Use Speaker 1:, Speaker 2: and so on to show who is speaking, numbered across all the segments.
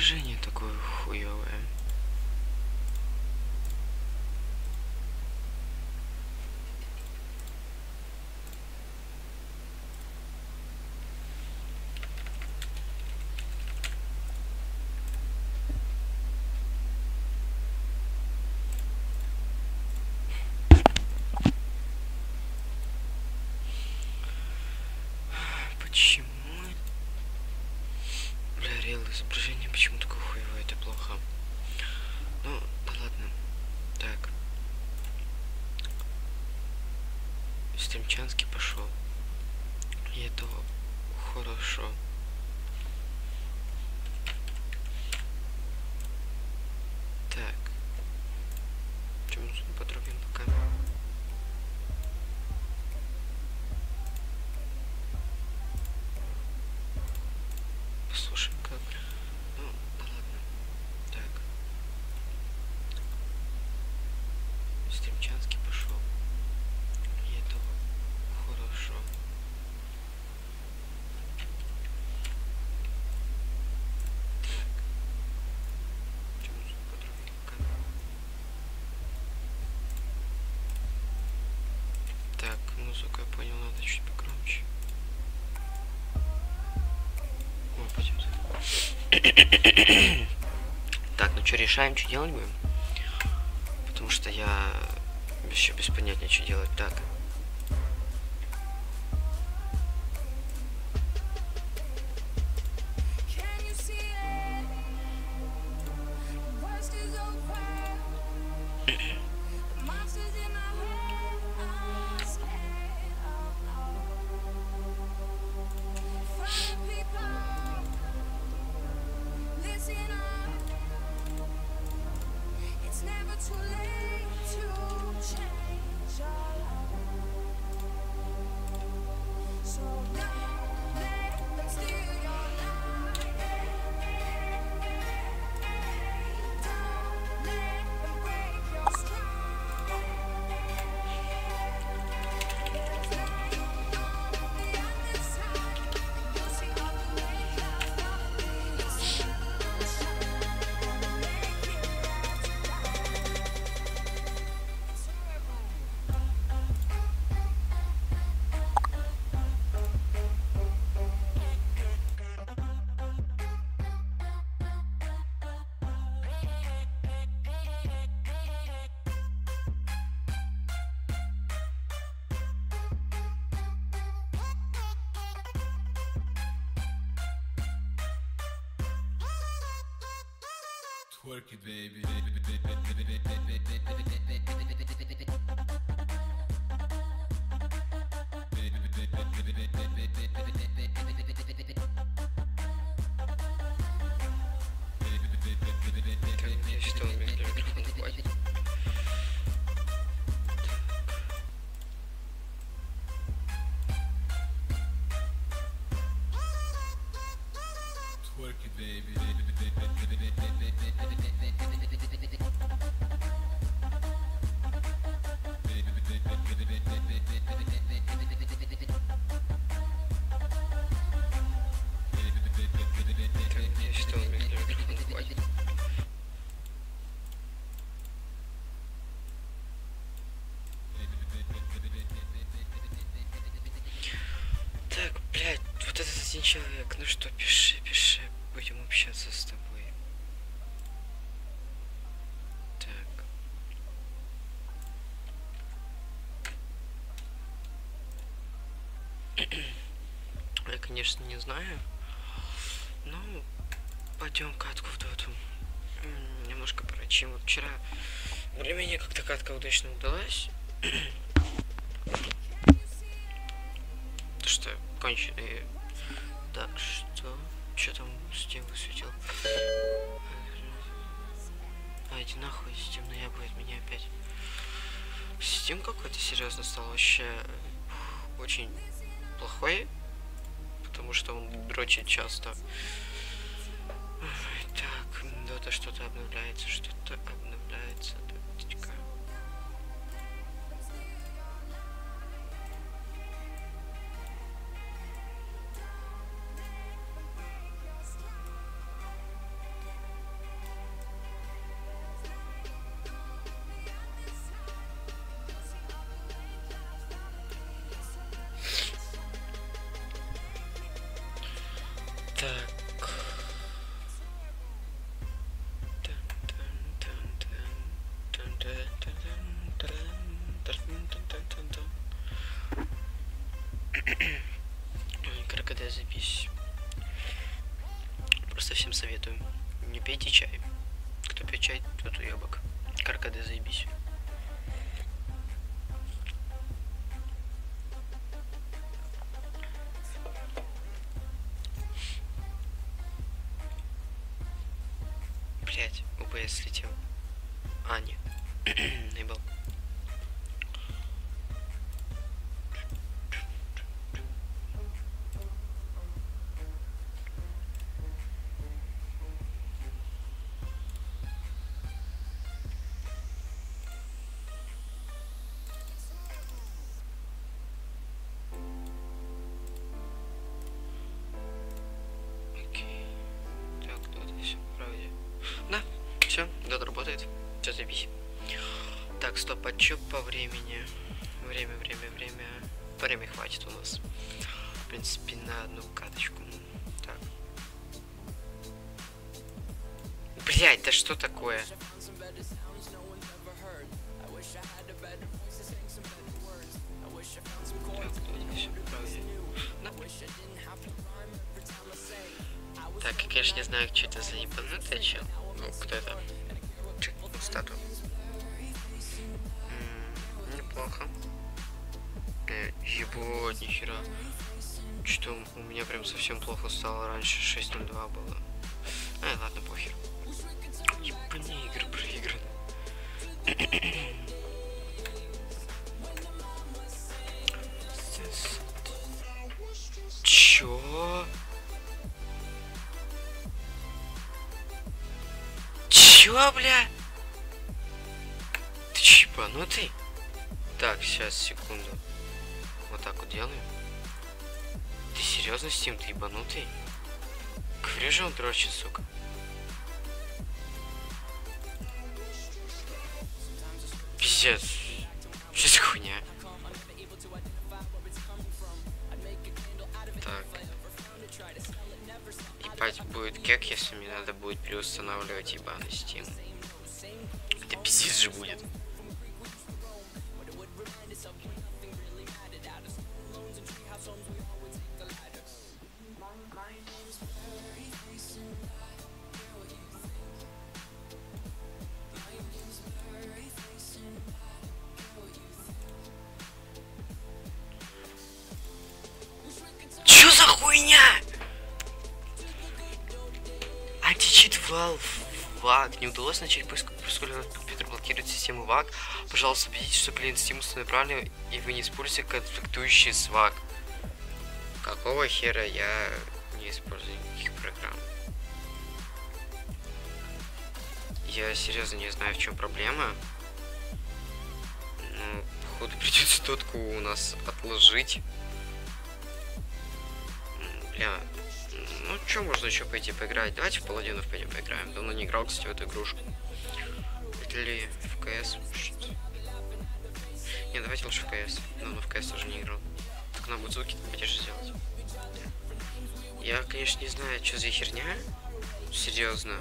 Speaker 1: изображение такое хуёвое. Почему? Бля, реал изображение почему такое хуевое, это плохо. Ну, да ладно. Так. Стримчанский пошел. И это хорошо. Так. Чем потрогаем пока? Послушаем как. Ну, да ладно. Так. Стримчанский пошел. И это хорошо. Так. Чем потрогаем пока? Так, музыку я понял, надо чуть погромче. О, пойдет. Так, ну что, решаем, что делать будем? Потому что я еще без понятия, что делать. Так.
Speaker 2: Twerk it, baby.
Speaker 1: Что у меня микрофон хватит?
Speaker 2: Twerk it, baby.
Speaker 1: Что у меня микрофон хватит? Так, блядь, вот этот один человек, ну что, пиши, будем общаться с тобой. Так. Я, конечно, не знаю, но пойдем катку в доту. Немножко порочим. Вот вчера более-менее как-то катка удачно удалась. Что конченые. Так, что там Steam высветил? А, иди нахуй, Steam наябывает меня опять. Steam какой-то серьезно стал вообще очень плохой, потому что он дрочит часто. Так, Дота что-то обновляется, Доточка. Крокодил запись. Просто всем советую. Не пейте чай. Кто пьет чай, тот уебок. Крокодил заебись. Блять, УБС слетел. А, нет. Наебал. Все, дот работает. Все, заебись. Так, стоп, отчет по времени. Время хватит у нас. В принципе, на одну каточку. Так. Блять, да что такое? Так, я, конечно, не знаю, что это за ебанутый чел. Ну, кто это? Стату. Неплохо. Ебать, нихера. Что у меня прям совсем плохо стало. Раньше 6:02 было. Ладно, похер. Ебаные игры проиграны. Чё? Чё, бля? Ты чипанутый? Так, сейчас, секунду. Вот так вот делаем. Ты серьезно, Steam, ты ебанутый? Говорю же, он дрочит, сука. Пиздец. Что за хуйня? Так. Ебать, будет кек, если мне надо будет переустанавливать ебаный Steam. Это пиздец же будет. Чё за хуйня? Античит ваг. Не удалось начать поиск, поскольку компьютер блокирует систему ваг. Пожалуйста, убедитесь, что клиент Steam установлен правильно и вы не используете конфликтующий с ваг. Какого хера я не использую никаких программ? Я серьезно не знаю, в чем проблема. Ну, походу придется тотку у нас отложить. Бля. Ну, что можно еще пойти поиграть? Давайте в паладинов пойдем поиграем. Давно не играл, кстати, в эту игрушку. Или в КС. Не, давайте лучше в КС. Давно в КС тоже не играл. Так нам будет звуки потише сделать. Я, конечно, не знаю, что за херня. Серьезно.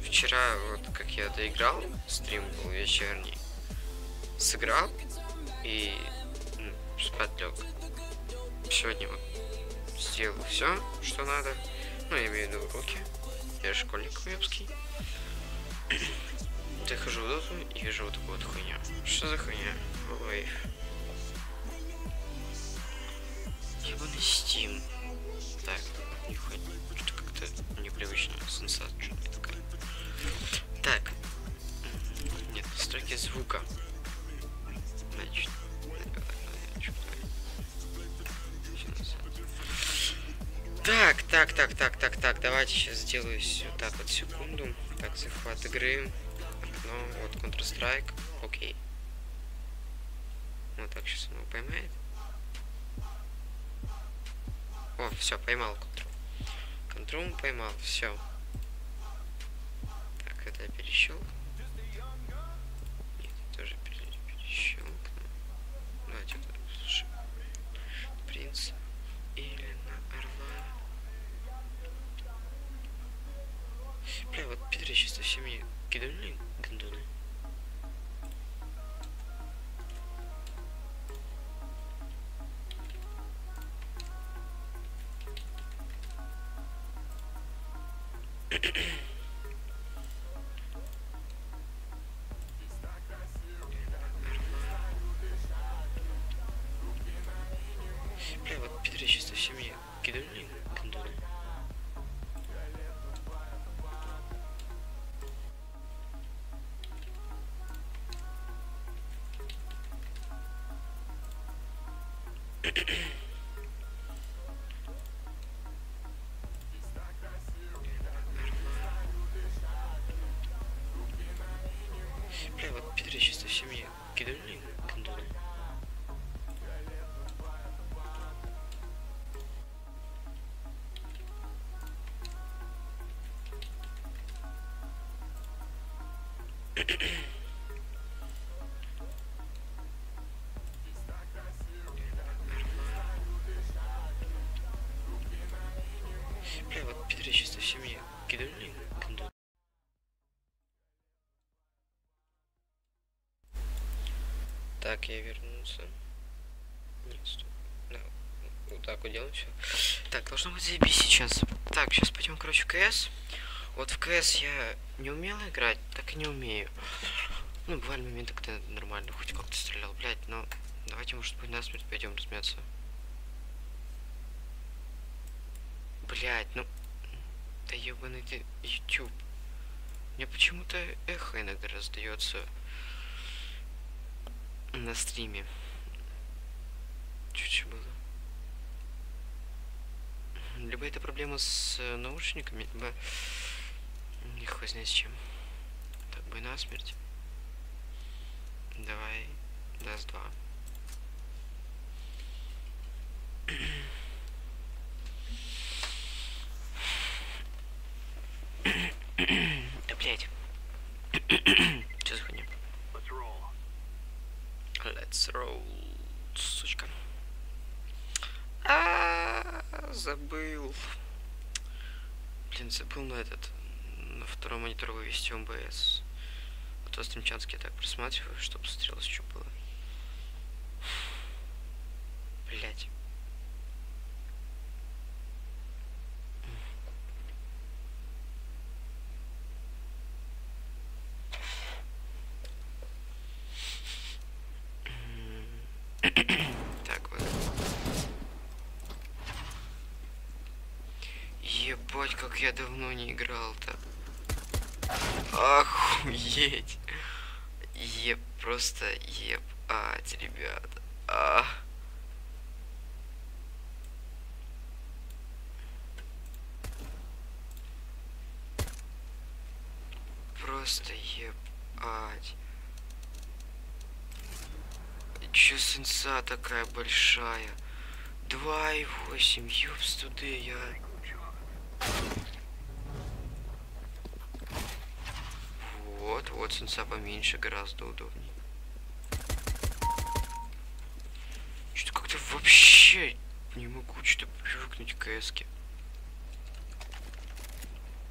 Speaker 1: Вчера, вот как я доиграл, стрим был вечерний. Сыграл и спать лег. Сегодня вот сделал все, что надо. Ну, я имею в виду уроки. Я школьник вебский. Захожу в доту и вижу вот такую вот хуйню. Что за хуйня? Ой. Ебаный Steam. Так, нихуя. Что-то как-то непривычно. Сенсация такая. Так. Нет, настройки звука. Значит. Так, давайте сейчас сделаю вот так вот, секунду. Так, захват игры. Окно, вот Counter-Strike. Окей. Вот так сейчас он его поймает. О, все, поймал Control. Control поймал, все. Так, это перещелкну. Нет, тоже перещелкну. Давайте вот принц. Или на орла. Бля, вот пидоры чисто все мне кидали гандоны. Бля, вот пидоры чисто все мне кидали кондоны. Бля, вот пидоры чисто все мне кидали кондоны. Бля, вот пидоры чисто все мне кидали кондоны. Так, я вернулся. Нет, стоп. Да, вот так вот делаем все. Так, должно быть заебись сейчас. Так, сейчас пойдем, короче, в КС. Вот в КС я не умел играть, так и не умею. Ну, бывали моменты, когда нормально хоть как-то стрелял, блядь, но давайте, может быть, насмерть пойдем размяться. Блядь, ну... Да ебаный ты, YouTube. Мне почему-то эхо иногда раздается на стриме. Чуть-чуть было. Либо это проблема с наушниками, либо... Не хуй знает с чем. Так, бой насмерть. Давай, даст 2. Да, блядь. Что за хуйня? Let's roll. Сучка. Забыл. Блин, забыл на этот. На второй монитор вывести ОБС. А то Стримчанский я так просматриваю, чтобы смотрелось, что было. Блять. Так вот. Ебать, как я давно не играл-то. Охуеть. Просто ебать, ребята. Просто ебать. Чё сенса такая большая? 2,8, ёпс туды, я... Вот сенса поменьше, гораздо удобнее. Что-то как-то вообще не могу что-то привыкнуть к КС-ке.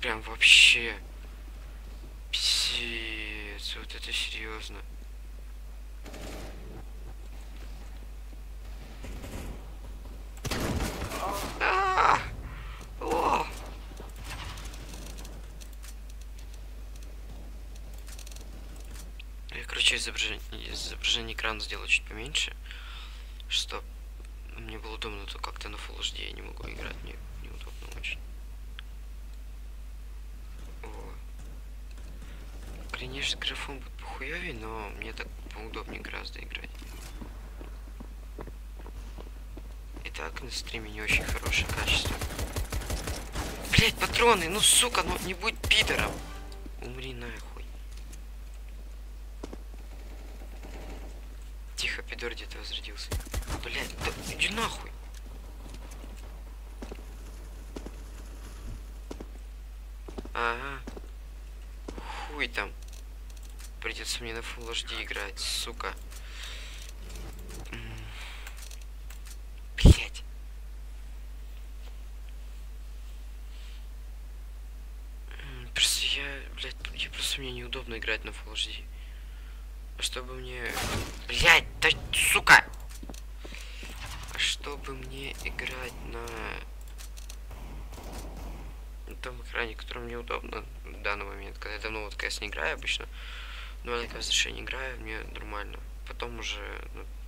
Speaker 1: Прям вообще. Пиздец, вот это серьезно. Я, короче, изображение экрана сделаю чуть поменьше, чтобы мне было удобно, то как-то на Full HD я не могу играть, мне неудобно очень. О. Конечно, графон будет похуёвей, но мне так поудобнее гораздо играть. Итак, на стриме не очень хорошее качество. Блять, патроны, ну сука, ну не будь пидором. Умри нахуй. Тихо, пидор где-то возродился. Блять, да иди нахуй. Ага. Хуй там. Придется мне на Full HD играть, сука. Блять. Просто мне неудобно играть на Full HD. Чтобы мне... Блять, да сука! Чтобы мне играть на том экране, который мне удобно в данный момент. Когда я давно вот КС не играю обычно, но маленькое разрешение играю, мне нормально. Потом уже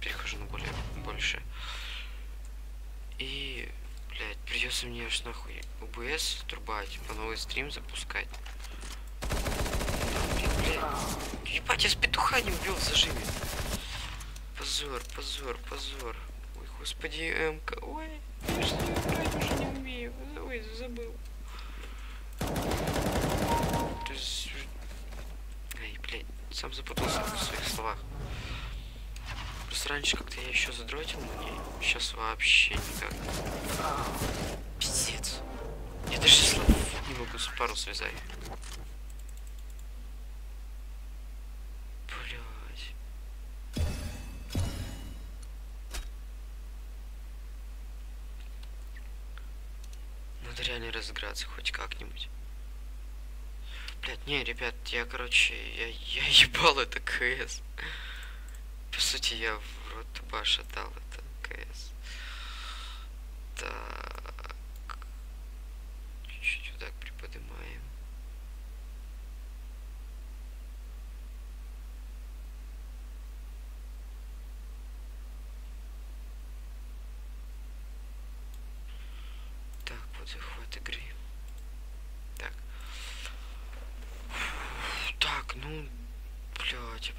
Speaker 1: перехожу на более больше. И, блядь, придется мне аж нахуй ОБС отрубать, по новый стрим запускать. Блядь, ебать, я с петуха не убил в зажиме. Позор, позор, позор. Ой, господи, МК. Ой, я что играть уже не умею. Ой, забыл. Ай, блядь, сам запутался в своих словах. Просто раньше как-то я еще задротил на ней. Сейчас вообще никак. Пиздец. Я даже слов не могу с пару связать. Блядь. Надо реально разыграться хоть как-нибудь. Блядь, не, ребят, я, короче, я ебал это КС. По сути, я в рот баш отдал это КС. Так. Чуть-чуть вот так приподнимаем. Так, вот захват игры. Так. Так, ну, блядь,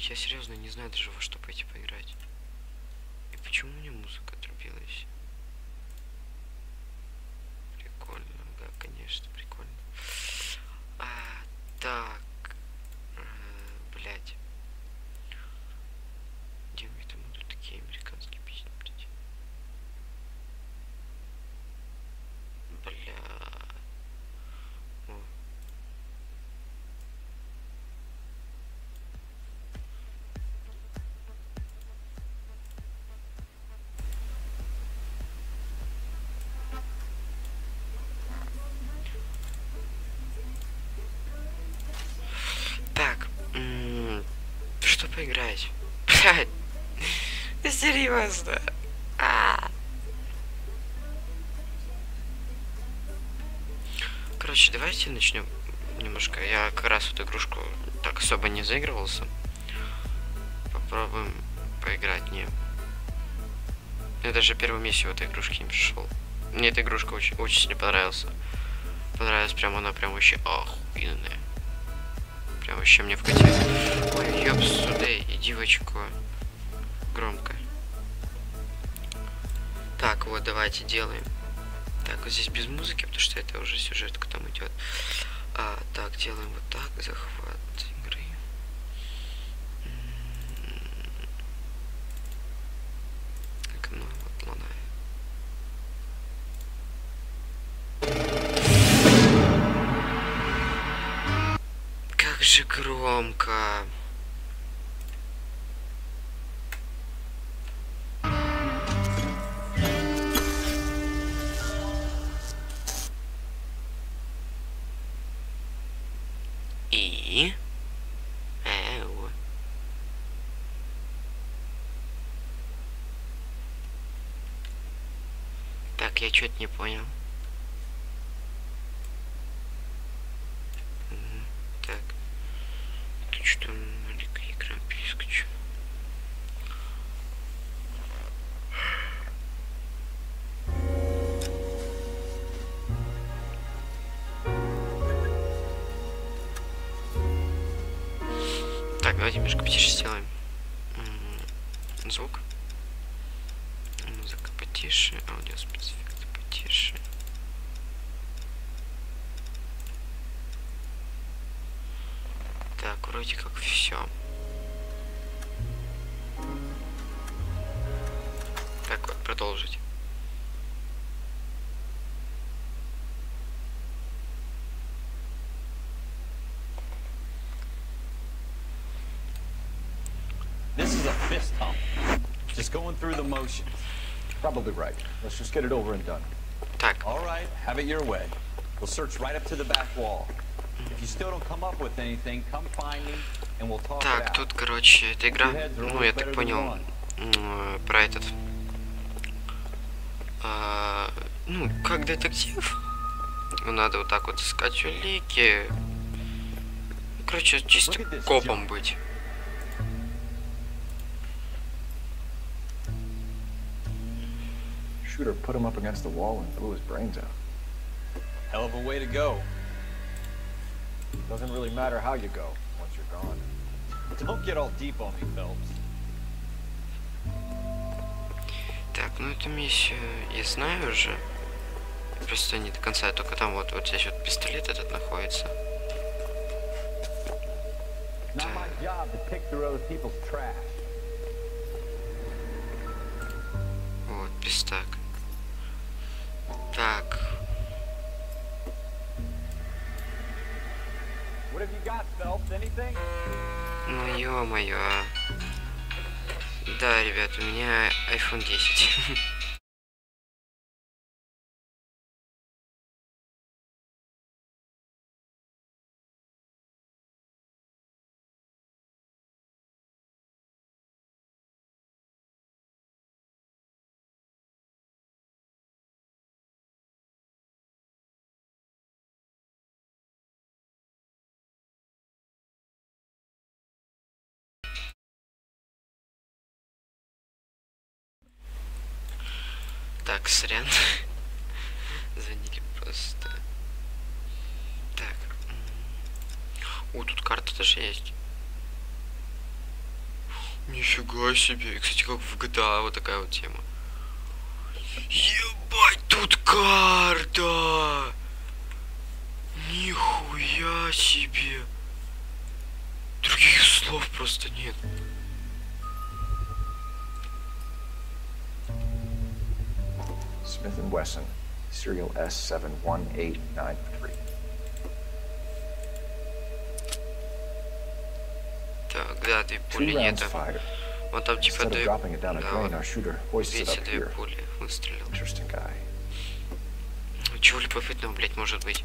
Speaker 1: я серьезно не знаю даже во что пойти поиграть. И почему у меня музыка отрубилась? Прикольно, да, конечно, прикольно. Так, блядь. Где мне там будут такие американские песни, блядь? Бля. О. Так, что поиграть? Блядь, серьезно. Короче, давайте начнем немножко. Я как раз эту игрушку так особо не заигрывался. Попробуем поиграть. Не. Я даже первую миссию в этой игрушке не пришел. Мне эта игрушка очень сильно понравилась. Понравилась прям она прям вообще охуенная. Прям вообще мне вкатили. Ой, ёб сюда, иди в очко. Громко. Так, вот, давайте делаем. Так, вот здесь без музыки, потому что это уже сюжетка там идет. Так, делаем вот так, захват игры. Так, ну вот луна. Как же громко. И... Так, я что-то не понял. Так. Ты что, маленькая игра перескочу? Так, давайте немножко потише сделаем. Звук. Музыка потише, аудио спецэффекты потише. Так, вроде как все. Так вот, продолжить.
Speaker 3: This is a fist hump. Just going through the motions.
Speaker 4: Probably right. Let's just get it over and done.
Speaker 1: Так.
Speaker 3: All right, have it your way. We'll search right up to the back wall. If you still don't come up with anything, come find me, and we'll talk it
Speaker 1: Так,
Speaker 3: out.
Speaker 1: тут, короче, эта игра, ну, я так понял, про этот, ну, как детектив, Надо вот так вот искать улики. Короче, чисто копом быть.
Speaker 4: Shooter put him up against the wall and blew his brains out.
Speaker 3: Hell of a way to go.
Speaker 4: Doesn't really matter how you go once you're gone.
Speaker 3: Don't get all deep on me, Phelps.
Speaker 1: Так, ну эту миссию я знаю уже. Просто не до конца, только там вот здесь вот пистолет этот находится.
Speaker 3: Not my job to pick through other people's trash.
Speaker 1: Вот, пистак. Так.
Speaker 3: What have you got, Phelps? Anything?
Speaker 1: Ну ё-моё. Да, ребят, у меня iPhone 10. Так, сорян. Звонили просто. Так. О, тут карта даже есть. Нифига себе. И, кстати, как в GTA вот такая вот тема. Ебать, тут карта! Нихуя себе! Других слов просто нет.
Speaker 4: Smith & Wesson, serial S71893.
Speaker 1: Так, да, 2
Speaker 4: Two
Speaker 1: пули
Speaker 4: rounds
Speaker 1: нету.
Speaker 4: fired.
Speaker 1: Вот там типа
Speaker 4: Instead of
Speaker 1: 2,
Speaker 4: dropping it down a
Speaker 1: да,
Speaker 4: drain,
Speaker 1: вот
Speaker 4: our shooter hoists it
Speaker 1: видите,
Speaker 4: up
Speaker 1: 2
Speaker 4: here.
Speaker 1: пули выстрелил.
Speaker 4: Interesting guy.
Speaker 1: Чего любопытного, блять, может быть?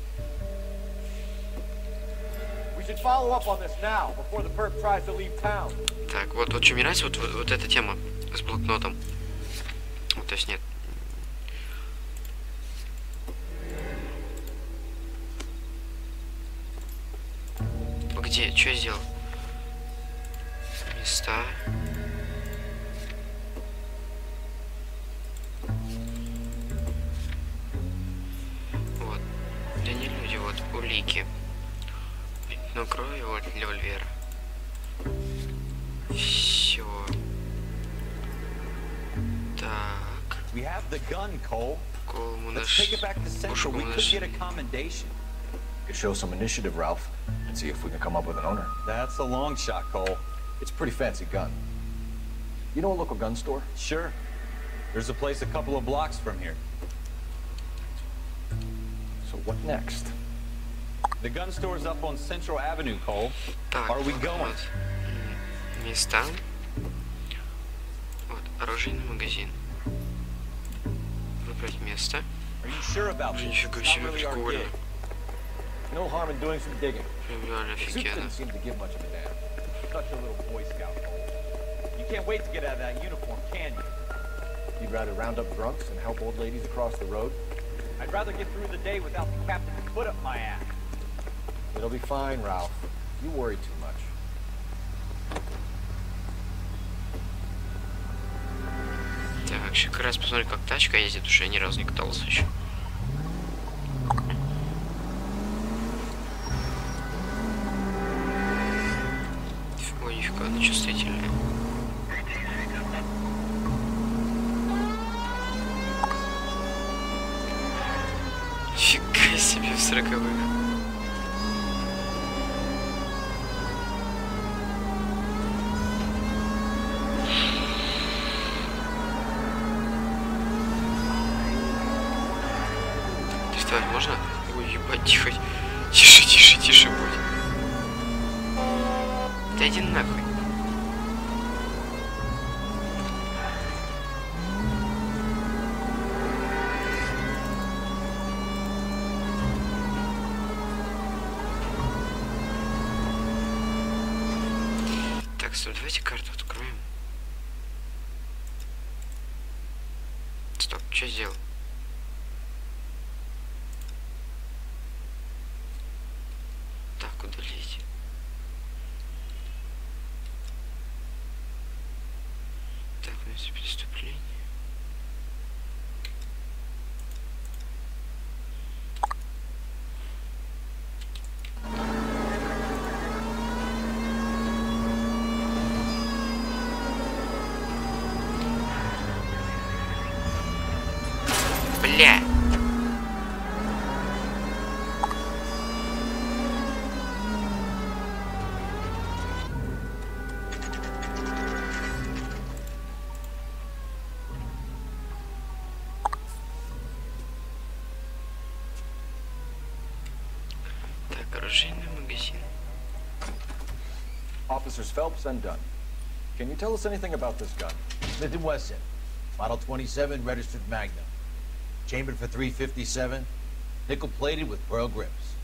Speaker 3: We should follow up on this now, before the perp tries to leave town.
Speaker 1: Так, вот что мне нравится, вот эта тема с блокнотом. Вот, то есть нет. Где? Что я сделал? Места. Вот. Да не люди, вот улики. Пятно крови, вот револьвер. Все. Так.
Speaker 3: We have the gun, Cole.
Speaker 1: Колму
Speaker 3: Let's
Speaker 1: наш.
Speaker 3: take it back to Central. We could get a commendation.
Speaker 4: Could show some initiative, Ralph, and see if we can come up with an owner.
Speaker 3: That's a long shot, Cole.
Speaker 4: It's a pretty fancy gun. You know a local gun store?
Speaker 3: Sure. There's a place a couple of blocks from here.
Speaker 4: So what next?
Speaker 3: The gun store's up on Central Avenue, Cole.
Speaker 1: Так,
Speaker 3: Are we
Speaker 1: вот,
Speaker 3: going?
Speaker 1: вот. Места. Вот, оружейный магазин. Выбрать место.
Speaker 3: Are you sure about
Speaker 1: Блин,
Speaker 3: this?
Speaker 1: нифига
Speaker 3: It's not
Speaker 1: себе,
Speaker 3: really our
Speaker 1: прикольно.
Speaker 3: gig.
Speaker 4: No harm in doing some digging.
Speaker 1: Прям реально
Speaker 4: The suit
Speaker 1: офигенно.
Speaker 4: didn't seem to give much of a damn.
Speaker 3: Such a little Boy Scout, Cole. You can't wait to get out of that uniform, can you?
Speaker 4: You'd rather round up drunks and help old ladies across the road?
Speaker 3: I'd rather get through the day without the captain's foot up my ass.
Speaker 4: It'll be fine, Ralph. You worry too much.
Speaker 1: Так, еще как раз посмотрим, как тачка ездит, потому что я ни разу не катался еще. Ой, нифига, она чувствительная. Фига себе в 40-х. Переставать можно? Ой, ебать, тихо. Тише, тише, тише будь. Да иди нахуй. Так, стоп, давайте карту откроем. Стоп, что сделал? место преступления. Бля! Так, оружейный магазин.
Speaker 4: Officers Phelps and Dunn. Can you tell us anything about this gun?
Speaker 5: Smith & Wesson, Model 27, registered Magnum. Chambered for .357, nickel-plated with pearl grips.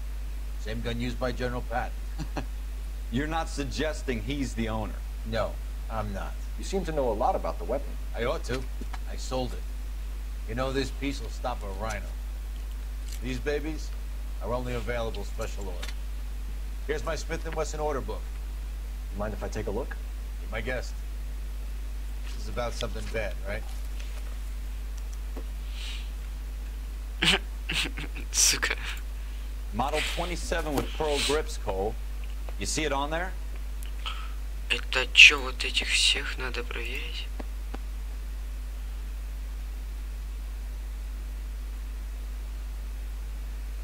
Speaker 5: Same gun used by General Patton.
Speaker 3: You're not suggesting he's the owner?
Speaker 5: No, I'm not.
Speaker 4: You seem to know a lot about the weapon.
Speaker 5: I ought to. I sold it. You know, this piece will stop a rhino. These babies are only available special order. Here's my Smith & Wesson order book.
Speaker 4: You mind if I take a look?
Speaker 5: Be my guest. This is about something bad, right?
Speaker 1: Сука.
Speaker 3: Model 27 with pearl grips, Cole. You see it on there?
Speaker 1: Это чё, вот этих всех надо проверить?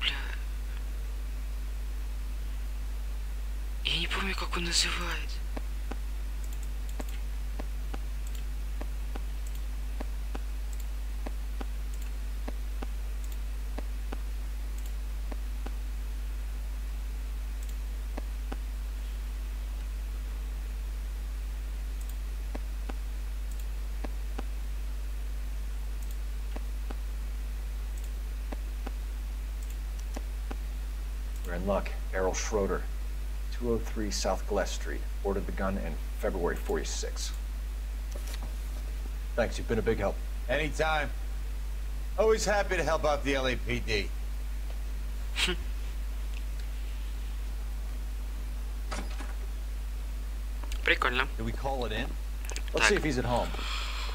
Speaker 1: Бля. Я не помню, как он называет.
Speaker 4: We're in luck. Errol Schroeder, 203 South Glass Street. Ordered the gun in February 46. Thanks, you've been a big help.
Speaker 5: Anytime. Always happy to help out the LAPD.
Speaker 1: Прикольно.
Speaker 3: Do we call it in?
Speaker 4: Let's see if he's at home.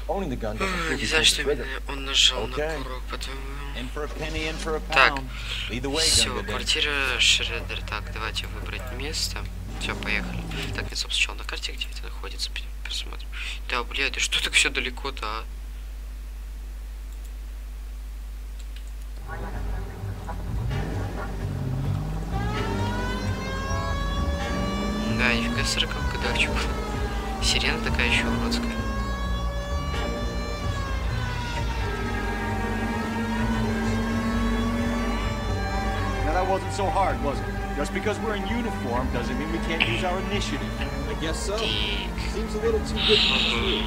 Speaker 4: Owning the gun doesn't prove
Speaker 1: Не
Speaker 4: he
Speaker 1: знаю,
Speaker 4: pulled
Speaker 1: что
Speaker 4: the trigger.
Speaker 1: именно он нажал на
Speaker 4: Окей.
Speaker 1: курок, потому...
Speaker 3: In for a penny, in for a
Speaker 1: Так,
Speaker 3: pound. Either way,
Speaker 1: все,
Speaker 3: gonna go down.
Speaker 1: квартира Шредер. Так, давайте выбрать место. Все, поехали. Так, я сначала на карте, где это находится, посмотрим. Да, блядь, да что так все далеко-то, а? Да, нифига 40-х годах, чё. Сирена такая еще уродская.
Speaker 6: Now that wasn't so hard, was it? Just because we're in uniform doesn't mean we can't use our initiative.
Speaker 7: I guess so.
Speaker 1: Так.
Speaker 7: Seems a little too good to be true.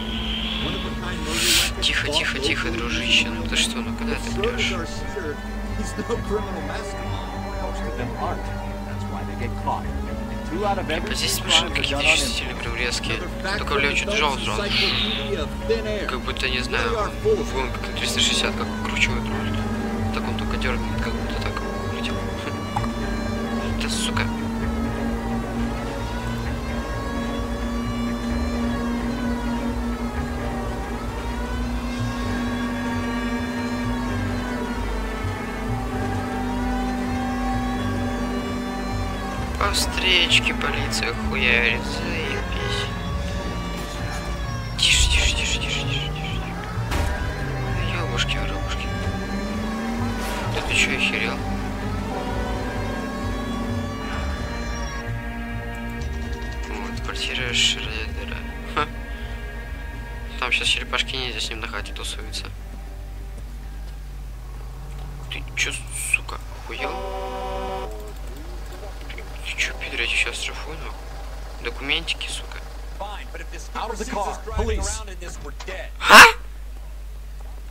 Speaker 7: One of a kind murder weapon.
Speaker 1: Тихо, тихо, тихо, дружище. Ну ты что, ну куда ты
Speaker 7: Schroeder's
Speaker 1: прешь?
Speaker 7: our shooter. He's no criminal mastermind.
Speaker 6: Most of them aren't. That's why they get caught. And 2 out of every
Speaker 1: Здесь
Speaker 6: 3
Speaker 1: машины
Speaker 6: crimes are
Speaker 1: какие-то
Speaker 6: done on
Speaker 1: еще
Speaker 6: impulse.
Speaker 1: стили прям резкие.
Speaker 7: Another fact
Speaker 1: Только
Speaker 7: from
Speaker 1: бля,
Speaker 7: the
Speaker 1: что-то жал
Speaker 7: Phelps
Speaker 1: сразу.
Speaker 7: Encyclopedia of Thin Air.
Speaker 1: Как будто, не знаю,
Speaker 7: They are full of
Speaker 1: вон как на 360, как кручевой рулит. Так он только дергает, как будто так улетел. Да сука. По встречке полиция хуярит, заебись. Тише, тише, тише, тише, тише, тише. Ёбушки, воробушки. Да ты чё, охерел? Вот, квартира Шредера. Ха. Там сейчас черепашки ниндзя с ним на хате тусуются. Ты чё, сука, охуел? Ты чё, пидор, я тебя сейчас штрафую, нахуй? Документики, сука.
Speaker 3: Fine, but if this
Speaker 4: Out of the
Speaker 3: sees
Speaker 4: car,
Speaker 3: us driving
Speaker 4: police.
Speaker 3: around in this, we're dead.
Speaker 1: А?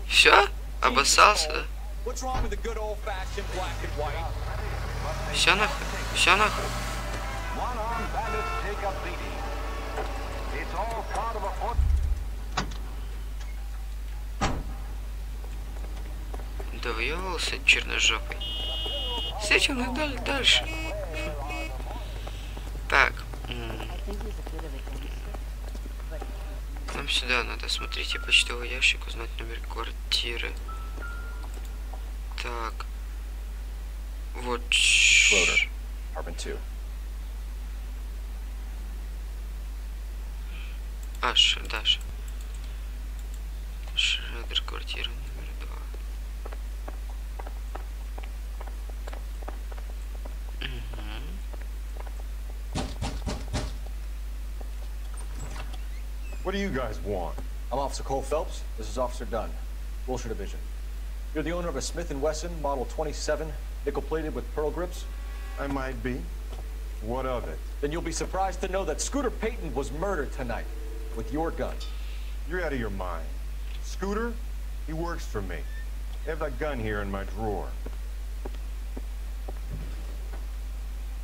Speaker 1: Все? Обоссался, да?
Speaker 3: What's wrong with the good old-fashioned black and white?
Speaker 1: Все нахуй? Все нахуй?
Speaker 8: One-armed bandits take up beating. It's all part of a foot.
Speaker 1: Да въебался черножопый. С этим надо дальше. Так. Нам нам сюда надо. Смотрите почтовый ящик, узнать номер квартиры. Так. Вот.
Speaker 4: Schroeder, apartment 2.
Speaker 1: Даша. Шредер, квартира номер 2.
Speaker 6: What do you guys want?
Speaker 4: I'm Officer Cole Phelps. This is Officer Dunn, Wilshire Division. You're the owner of a Smith & Wesson Model 27, nickel-plated with pearl grips?
Speaker 6: I might be. What of it?
Speaker 4: Then you'll be surprised to know that Scooter Payton was murdered tonight with your gun.
Speaker 6: You're out of your mind. Scooter? He works for me. I have that gun here in my drawer.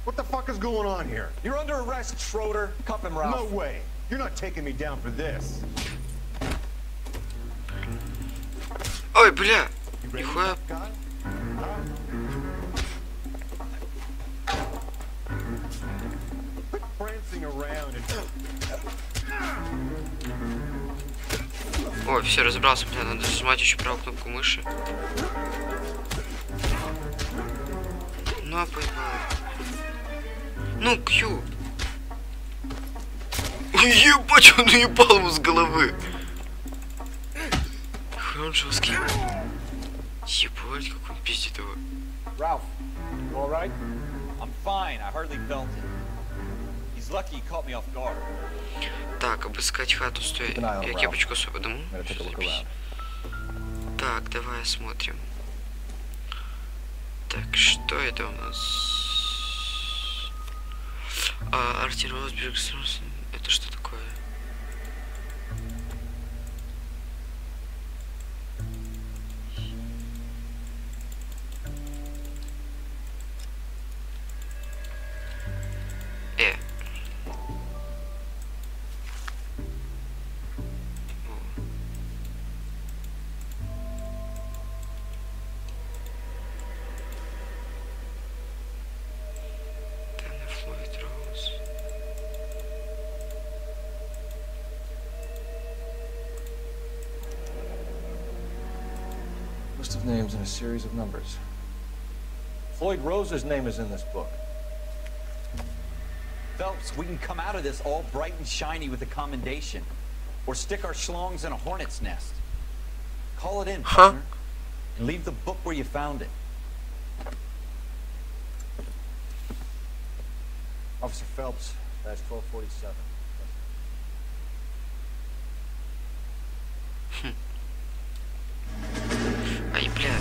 Speaker 6: What the fuck is going on here?
Speaker 4: You're under arrest, Schroeder. Cuff him, Ralph.
Speaker 6: No way. You're not taking me down for this.
Speaker 1: Ой, бля!
Speaker 6: You ready,
Speaker 1: Нихуя.
Speaker 6: tough guy? Quit prancing around and...
Speaker 1: Ой, все, разобрался, бля, надо зажимать еще правую кнопку мыши. Ну, поебал. Ну, Q. Ебать, он наебал ему с головы. Нихуя он жесткий. Ебать, как он пиздит его.
Speaker 3: Ralph, you all right? I'm fine. I hardly felt it. He's lucky he caught me off guard.
Speaker 1: Так, обыскать хату, стой. Я кепочку свою подыму. Так, давай осмотрим. Так, что это у нас? Артиросберг, это что такое?
Speaker 4: List of names and a series of numbers. Floyd Rose's name is in this book.
Speaker 3: Phelps, we can come out of this all bright and shiny with a commendation. Or stick our schlongs in a hornet's nest. Call it in, partner. And leave the book where you found it.
Speaker 4: Officer Phelps, badge 1247.
Speaker 1: Ай, бля.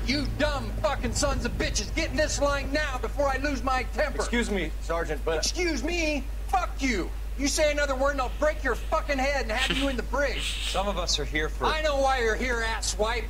Speaker 9: You dumb fucking sons of bitches, get in this line now before I lose my temper.
Speaker 4: Excuse me, Sergeant, but...
Speaker 9: Excuse me? Fuck you. You say another word and I'll break your fucking head and have you in the brig.
Speaker 3: Some of us are here for...
Speaker 9: I know why you're here, asswipe.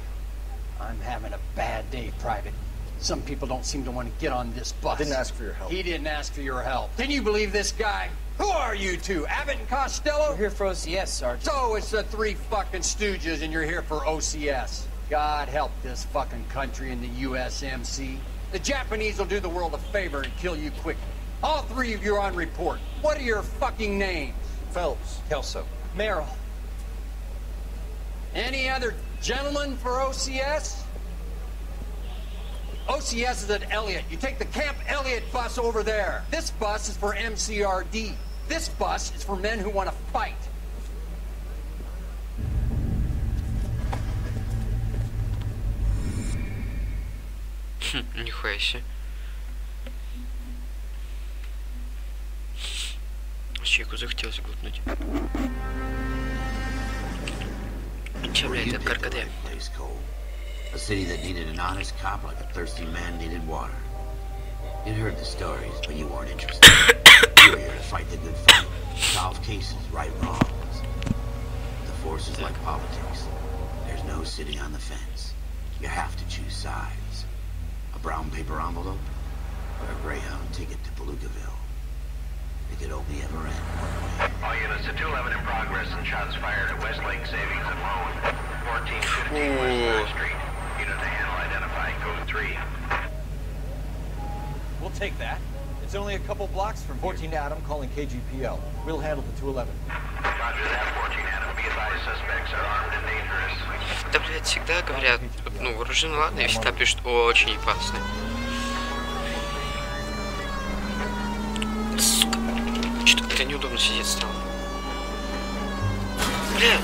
Speaker 9: I'm having a bad day, Private. Some people don't seem to want to get on this bus.
Speaker 4: I didn't ask for your help.
Speaker 9: He didn't ask for your help. Can you believe this guy? Who are you two? Abbott and Costello?
Speaker 10: We're here for OCS, Sergeant.
Speaker 9: So it's the three fucking stooges and you're here for OCS. God help this fucking country and the USMC. The Japanese will do the world a favor and kill you quickly. All three of you are on report. What are your fucking names?
Speaker 4: Phelps.
Speaker 3: Kelso.
Speaker 10: Merrill.
Speaker 9: Any other gentlemen for OCS? OCS is at Elliott. You take the Camp Elliott bus over there. This bus is for MCRD. This bus is for men who want to fight.
Speaker 1: Нихуя себе. Чайку захотелось глотнуть. Че, бля, это каркаде?
Speaker 11: A city that needed an honest cop like a thirsty man needed water. You'd heard the stories, but you weren't interested. You were here to fight the good fight. tough cases, right wrongs. The force is like politics. There's no sitting on the fence. You have to choose sides. A brown paper envelope or a Greyhound ticket to Palookaville. It could only ever end one way.
Speaker 8: All units to 211 in progress and shots fired at Westlake Savings and Loan. 1415 West 3rd Street. Unit to handle identifying code 3.
Speaker 3: We'll take that. It's only a couple blocks from
Speaker 4: 14 Adam calling KGPL. We'll handle the 211.
Speaker 8: Roger that, 14 Adam. Be advised, suspects are armed and dangerous.
Speaker 1: Да, блядь, всегда говорят, ну, вооружены, ладно, и всегда пишут очень опасны. Сука. Что-то как-то неудобно сидеть стало. Бля.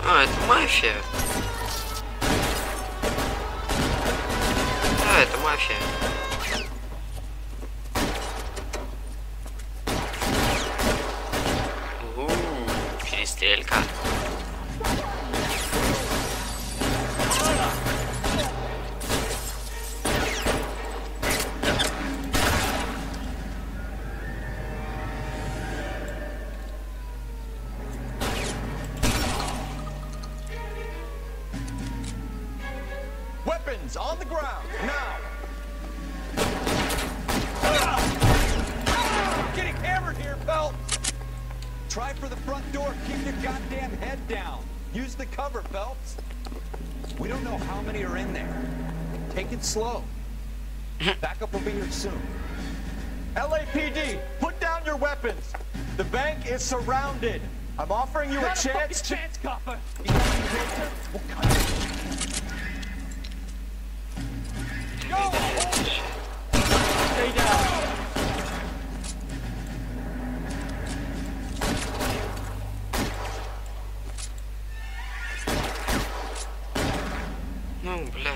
Speaker 1: А, это мафия. Да, это мафия. Перестрелька.
Speaker 3: Weapons on the ground, now! Getting hammered here, Pelt! Try for the front door, keep your goddamn head down. Use the cover, Phelps. We don't know how many are in there. Take it slow. Backup will be here soon.
Speaker 6: LAPD, put down your weapons. The bank is surrounded. I'm offering you a chance to...
Speaker 3: chance, copper!
Speaker 6: We'll cut it. Go! Stay down.
Speaker 1: Ну, бля.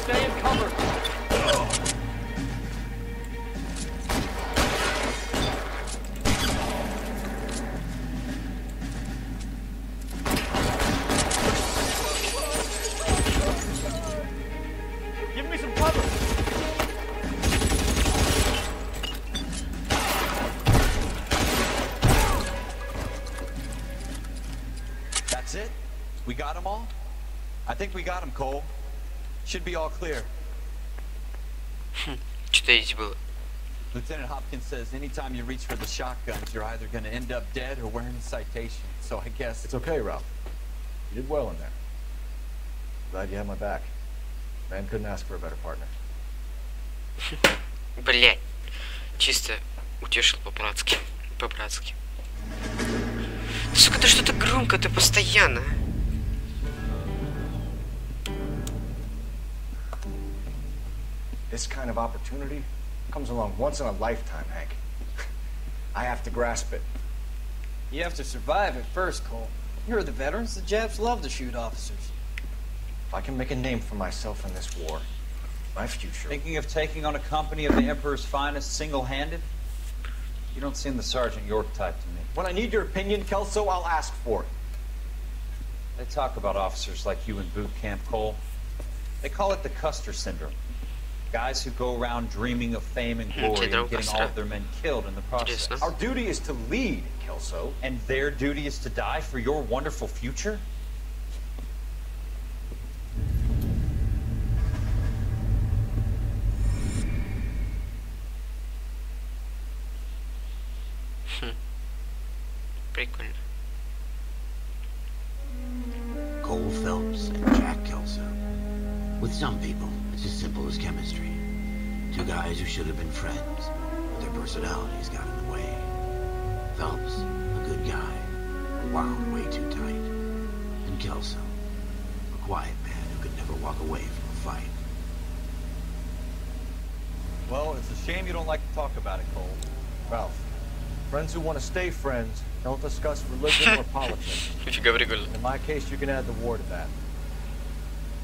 Speaker 6: Stay in cover. Give me some cover.
Speaker 3: That's it? We got them all? I think we got them, Cole. Should be all clear.
Speaker 1: Что-то эти было.
Speaker 3: Lieutenant Hopkins says anytime you reach for the shotguns, you're either going to end up dead or wearing a citation. So I guess...
Speaker 4: It's okay, Ralph. You did well in there. Glad you had my back. Man couldn't ask for a better partner.
Speaker 1: Блять. Чисто утешил по-братски. По-братски. Сука, ты что-то громко, ты постоянно.
Speaker 4: This kind of opportunity comes along once in a lifetime, Hank. I have to grasp it.
Speaker 10: You have to survive it first, Cole. You're the veterans. The Japs love to shoot officers.
Speaker 4: If I can make a name for myself in this war, my future...
Speaker 12: Thinking of taking on a company of the Emperor's finest single-handed? You don't seem the Sergeant York type to me.
Speaker 6: When I need your opinion, Kelso, I'll ask for it.
Speaker 12: They talk about officers like you in boot camp, Cole. They call it the Custer syndrome. Guys who go around dreaming of fame and glory and getting all of their men killed in the process.
Speaker 6: Our duty is to lead, Kelso.
Speaker 12: And their duty is to die for your wonderful future?
Speaker 1: Прикольно.
Speaker 11: Cole Phelps and Jack Kelso. With some people, it's as simple as chemistry. Two guys who should have been friends, but their personalities got in the way. Phelps, a good guy, wound way too tight. And Kelso, a quiet man who could never walk away from a fight.
Speaker 3: Well, it's a shame you don't like to talk about it, Cole.
Speaker 4: Ralph, Friends who want to stay friends don't discuss religion or politics. In my case, you can add the war to that.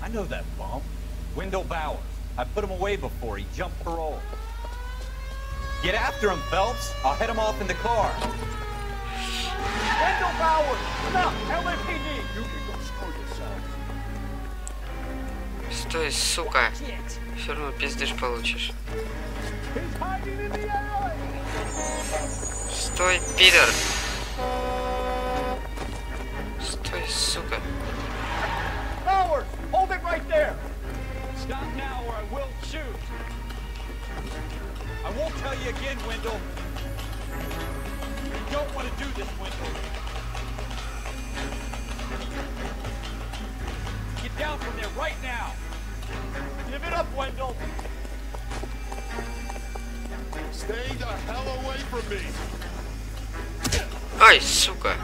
Speaker 12: I know that bum. Wendell Bowers. I put him away before. He jumped parole. Get after him, Phelps. I'll head him off in the car.
Speaker 6: Wendell Bowers! Enough! LAPD! You can go screw yourself.
Speaker 1: Стой, сука. Все равно пиздишь получишь. Стой, пидор. Стой, сука.
Speaker 6: Bowers! Hold it right there! Stop now or I will shoot! I won't tell you again, Wendell. You don't want to do this, Wendell. Get down from there right now! Give it up, Wendell!
Speaker 13: Stay the hell away from me!
Speaker 1: Ай, сука.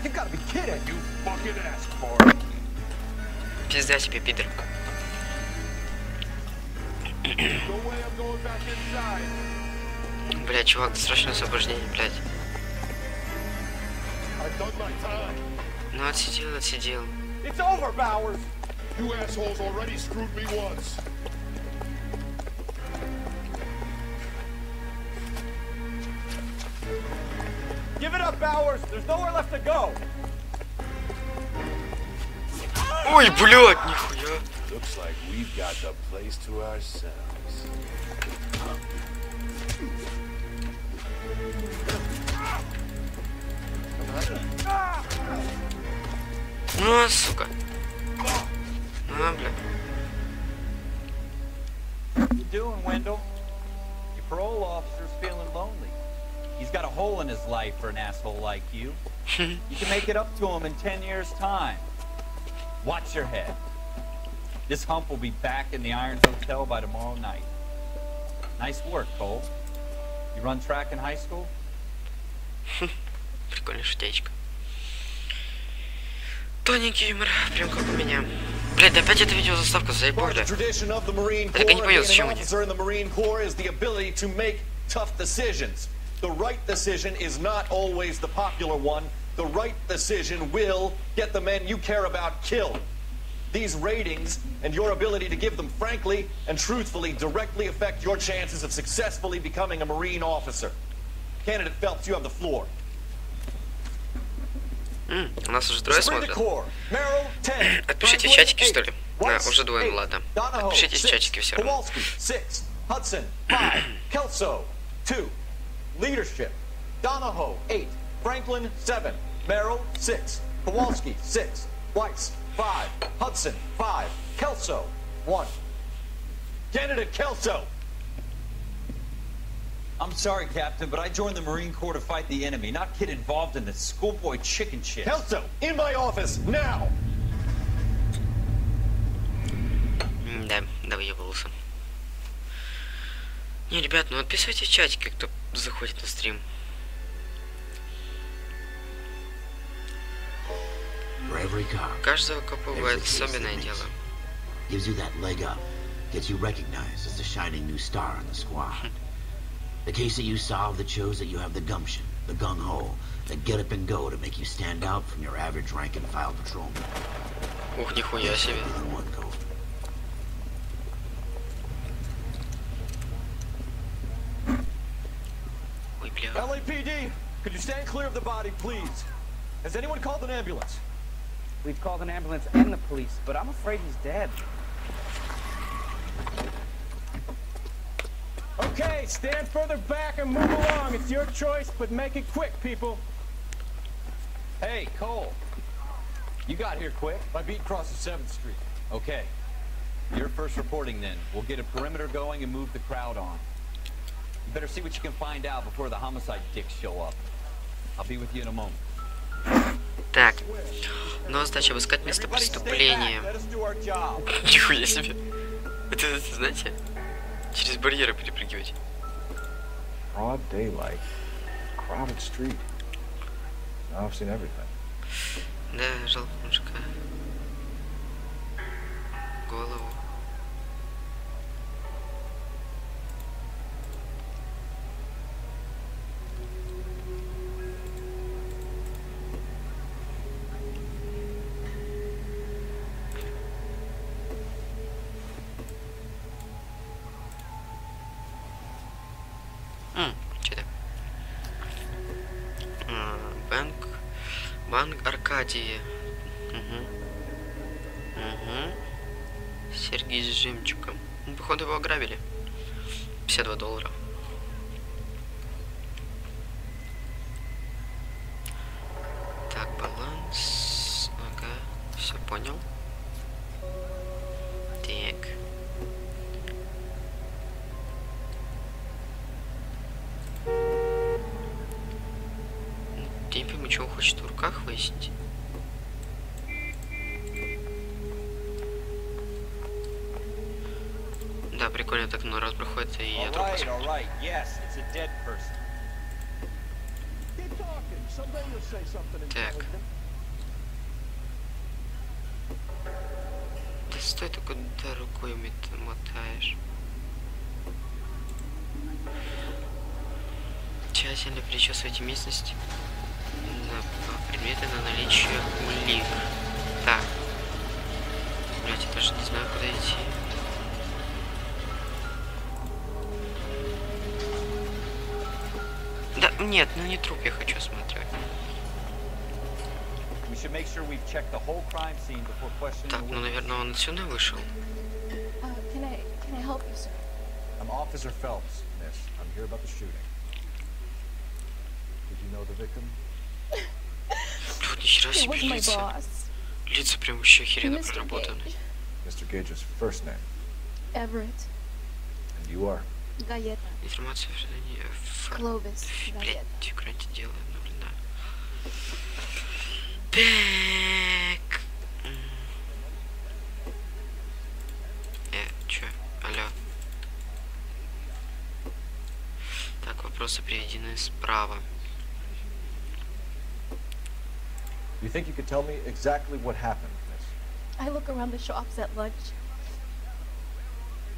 Speaker 6: You gotta be kidding!
Speaker 13: You fucking asked for it!
Speaker 1: Пизда тебе, пидор. Бля, чувак, срочное освобождение, блядь. Ну, отсидел, отсидел.
Speaker 6: It's over, Bowers!
Speaker 13: You assholes already screwed me once.
Speaker 6: Give it up, Bowers! There's nowhere left to go!
Speaker 1: Ой, блядь, нихуя.
Speaker 13: Looks like we've got the place to ourselves.
Speaker 1: Ну, сука. А, бля.
Speaker 12: What you doing, Wendell? Your parole officer's feeling lonely. He's got a hole in his life for an asshole like you. You can make it up to him in 10 years' time. Watch your head. This hump will be back in the Irons Hotel by tomorrow night. Nice work, Cole. You run track in high school?
Speaker 1: Прикольная шутечка. Тоненький юмор, прям как у меня. Блядь, да опять это видео заставка, заебали. Я так и не понял, зачем они.
Speaker 6: The right decision is not always the popular one. The right decision will get the men you care about killed. These ratings and your ability to give them frankly and truthfully directly affect your chances of successfully becoming a Marine officer. Candidate Phelps, you have the floor.
Speaker 1: У нас уже трое смотрят. Отпишите в чатике, что ли? Да, уже двое, ну ладно. Отпишитесь в чатике все равно.
Speaker 6: Hudson, 5, Kelso, 2. Leadership, Donahoe, 8, Franklin, 7, Merrill, 6, Kowalski, 6, Weiss, 5, Hudson, 5, Kelso, 1. Candidate Kelso!
Speaker 12: I'm sorry, Captain, but I joined the Marine Corps to fight the enemy, not get involved in this schoolboy chicken shit.
Speaker 6: Kelso, in my office, now!
Speaker 1: Да, да, выебался. Не, ребят, ну отписывайтесь в чатике, кто заходит на стрим. Каждого копа бывает особенное дело.
Speaker 11: Gives you that leg up, gets you recognized as the shining new star in the squad. The case that you solved that shows that you have the gumption, the gung-ho, the get up and go to make you stand out from your average rank and file patrolman.
Speaker 1: Ух, нихуя себе. Ой, бля.
Speaker 6: LAPD, could you stand clear of the body, please? Has anyone called an ambulance?
Speaker 10: We've called an ambulance and the police, but I'm afraid he's dead.
Speaker 14: Okay, stand further back and move along. It's your choice, but make it quick, people.
Speaker 6: Hey, Cole. You got here quick. My beat crosses 7th Street.
Speaker 12: Okay. You're first reporting then. We'll get a perimeter going and move the crowd on. You better see what you can find out before the homicide dicks show up. I'll be with you in a moment.
Speaker 1: Так, но задача обыскать место преступления. Нихуя себе. Это, знаете, через барьеры перепрыгивать.
Speaker 4: Broad daylight, crowded street. Now I've seen everything.
Speaker 1: Да, жалко мужика. Голову. Банк Аркадии. Серьги с жемчугом. Ну, походу его ограбили. $52. Так, баланс. Ага, все понял. Так. Я не пойму, что он хочет в руках выяснить. Да, прикольно, так ну раз проходит и я труп посмотрю. Так. Да стой, ты куда рукой мотаешь? Тщательно причесывайте местность на предметы на наличие улик. Так. Блять, я даже не знаю, куда идти. Да, нет, ну не труп я хочу осматривать. Так, ну, наверное, он отсюда вышел.
Speaker 4: Can I help you, sir? I'm Officer Phelps, miss. I'm here about the shooting. Did you know the victim?
Speaker 1: Тут ни хера себе лица. Лица прям вообще охеренно проработаны.
Speaker 4: Mr. Gage's first name.
Speaker 15: Everett.
Speaker 4: And you are?
Speaker 15: Гаета.
Speaker 1: Информация в ожидании.
Speaker 15: Кловис.
Speaker 1: Блять, фигуранте дело наблюдаю. Так. Чё? Алло. Так, вопросы приведены справа.
Speaker 4: You think you could tell me exactly what happened, miss?
Speaker 15: I look around the shops at lunch.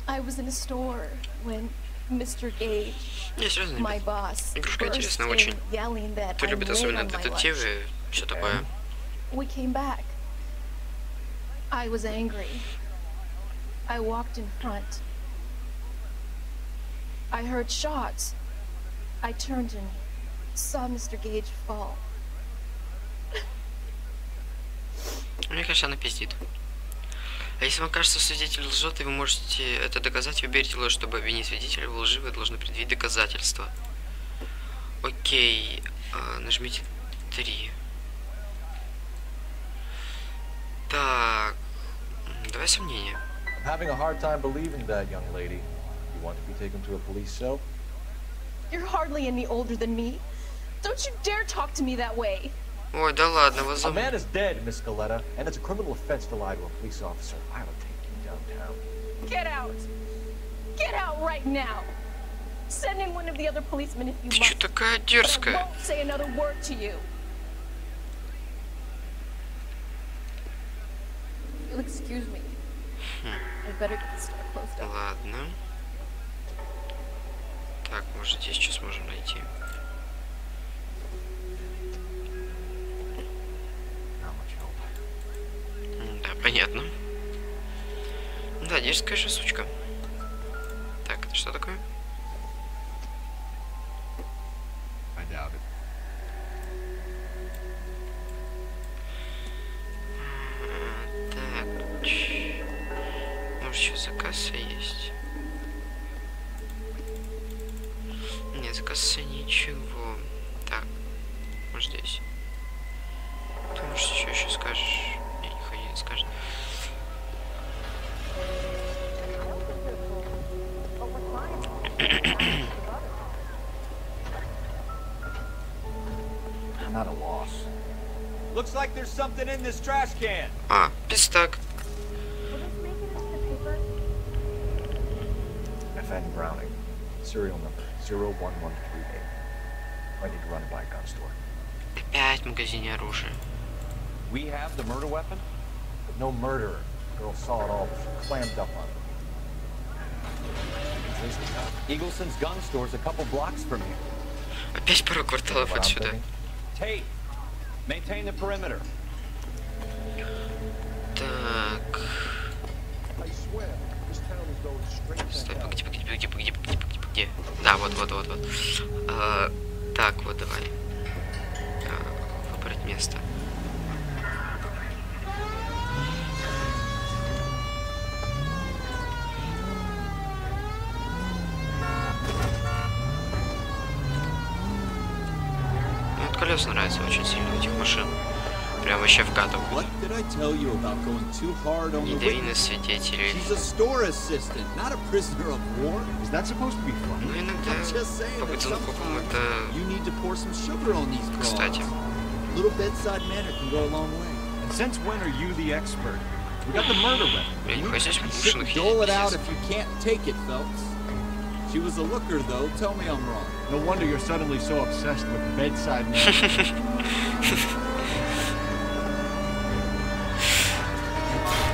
Speaker 15: I was in a store when Mr. Gage, my boss, burst in yelling that I'm late on my lunch. We came back. I was angry. I walked in front. I heard shots. I turned and saw Mr. Gage fall.
Speaker 1: Мне кажется, она пиздит. А если вам кажется, что свидетель лжет, и вы можете это доказать, выберите ложь, чтобы обвинить свидетеля в лжи, вы должны предъявить доказательства. Окей. Нажмите 3. Так. Давай сомнения.
Speaker 4: Having a hard time believing that, young lady. You want to be taken to a police cell?
Speaker 15: You're hardly any older than me. Don't you dare talk to me that way.
Speaker 1: Ой, да ладно,
Speaker 4: A man is dead, Miss Scaletta, and it's a criminal offense to lie to a police officer. I will take you downtown.
Speaker 15: Get out! Get out right now! Send in one of the other policemen if you must.
Speaker 1: Ты что такая дерзкая?
Speaker 15: But I won't say another word to you. You'll excuse me. I better get the store closed up.
Speaker 1: Ладно. Так, может, здесь что сможем найти? Да, понятно. Да, дерзкая же сучка. Так, это что такое?
Speaker 4: I doubt it.
Speaker 1: Так, может, что за касса есть? Нет, за кассой ничего. Так, может, здесь. Ты, может, еще скажешь? Не, нихуя не скажешь.
Speaker 4: I'm not a loss.
Speaker 9: Looks like there's something in this trash can.
Speaker 1: А, пистак.
Speaker 4: FN Browning. Serial number 01138. I need to run it by a gun store.
Speaker 1: Опять в магазине оружия.
Speaker 9: We have the murder weapon?
Speaker 4: But no murderer. The girl saw it all, but she clammed up on it.
Speaker 9: Eagleson's gun store's a couple blocks from here.
Speaker 1: Опять пару кварталов отсюда.
Speaker 9: Tate, maintain the perimeter.
Speaker 1: Так. Стой, погоди. Да, вот. Так, вот давай. Выбрать место. серьезно нравится очень сильно этих машин. Прям вообще вкатывают.
Speaker 7: What did I tell you about going too hard on the
Speaker 1: Недовинность свидетелей.
Speaker 7: She's a store assistant, not a prisoner of war. Is that supposed to be funny?
Speaker 1: Ну иногда побыть зануком это...
Speaker 7: You need to pour some sugar on these claws.
Speaker 1: Кстати.
Speaker 7: A little bedside manner can go a long way.
Speaker 16: And since when are you the expert? We got the murder weapon.
Speaker 7: Dole it out if you can't take it, Phelps. She was a looker, though. Tell me I'm wrong.
Speaker 16: No wonder you're suddenly so obsessed with bedside manner.